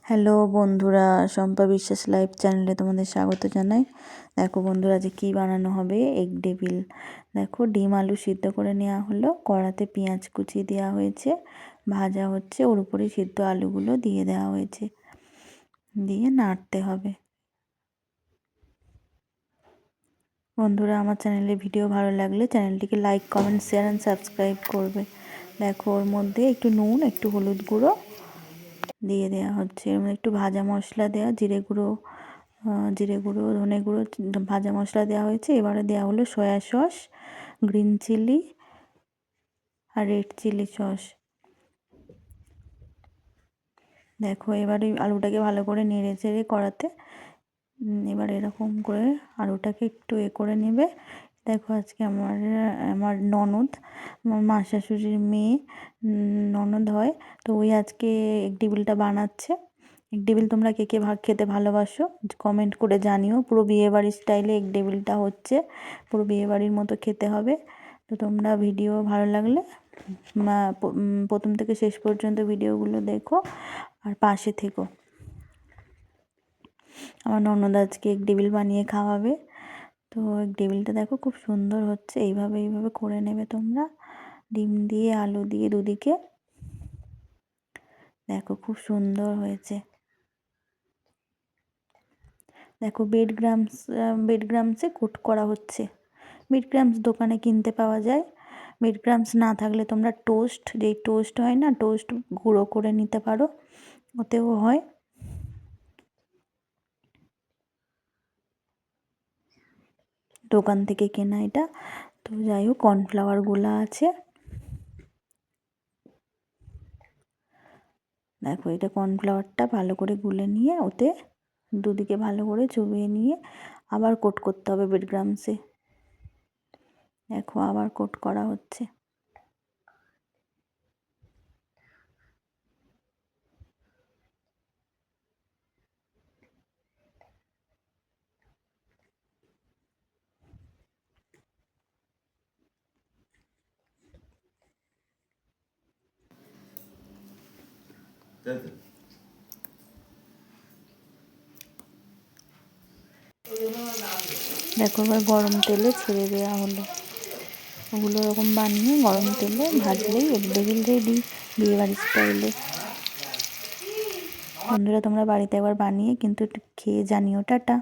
Hello বন্ধুরা, শম্পা বিশ্বাস live চ্যানেলে তোমাদের স্বাগত জানাই। দেখো বন্ধুরা, যে কী বানানো হবে, এগ টেবিল। দেখো, ডিম আলু সিদ্ধ করে নেওয়া হলো, কড়াতে পেঁয়াজ কুচি দেওয়া হয়েছে, ভাজা হচ্ছে, ওর উপরে সিদ্ধ আলুগুলো দিয়ে দেওয়া হয়েছে, দিয়ে নাড়তে হবে। বন্ধুরা, আমার চ্যানেলে ভিডিও ভালো লাগলে চ্যানেলটিকে like, comment, share and subscribe করবে। দেখো, ওর মধ্যে একটু নুন, একটু হলুদ গুঁড়ো দিয়ে দেওয়া হচ্ছে, এর মধ্যে একটু ভাজা মশলা দেওয়া, জিরে গুঁড়ো, ধনে গুঁড়ো, ভাজা মশলা দেওয়া হয়েছে। এবারে দেওয়া হলো সয়া সস, গ্রিন চিলি আর রেড চিলি সস। দেখো, এবারে আলুটাকে ভালো করে নেড়ে চেড়ে কড়াতে, এবার এরকম করে আলুটাকে একটু করে নেবে। দেখো, আজকে আমার ননদ, আমার মা শাশুড়ির মেয়ে ননদ হয়, তো ওই আজকে এগ টেবিলটা বানাচ্ছে। এগ টেবিল তোমরা কে কে খেতে ভালোবাসো কমেন্ট করে জানিও। পুরো বিয়েবাড়ির স্টাইলে এগ টেবিলটা হচ্ছে, পুরো বিয়েবাড়ির মতো খেতে হবে। তো তোমরা ভিডিও ভালো লাগলে প্রথম থেকে শেষ পর্যন্ত ভিডিওগুলো দেখো আর পাশে থেকো। আমার ননদ আজকে এগ টেবিল বানিয়ে খাওয়াবে। তো এগ টেবিলটা দেখো খুব সুন্দর হচ্ছে, এইভাবে করে নেবে তোমরা, ডিম দিয়ে আলু দিয়ে দুদিকে। দেখো, খুব সুন্দর হয়েছে। দেখো, বেড গ্রামসে কোট করা হচ্ছে। বেড গ্রামস দোকানে কিনতে পাওয়া যায়। বেড গ্রামস না থাকলে তোমরা যেই টোস্ট হয় না, টোস্ট গুঁড়ো করে নিতে পারো, ওতেও হয়। দোকান থেকে কেনা এটা। তো যাই হোক, কর্নফ্লাওয়ার গোলা আছে। দেখো, এটা কর্নফ্লাওয়ারটা ভালো করে গুলে নিয়ে ওতে দুদিকে ভালো করে চুবিয়ে নিয়ে আবার কোট করতে হবে বেড গ্রামসে। দেখো, আবার কোট করা হচ্ছে। দেখো, এবার গরম তেলে ছেড়ে দেওয়া হলো। ওগুলো এরকম বানিয়ে গরম তেলে ভাজলেই এগ টেবিল রেডি বিয়েবাড়ির স্টাইলে। বন্ধুরা, তোমরা বাড়িতে একবার বানিয়ে কিন্তু খেয়ে জানিও। টাটা।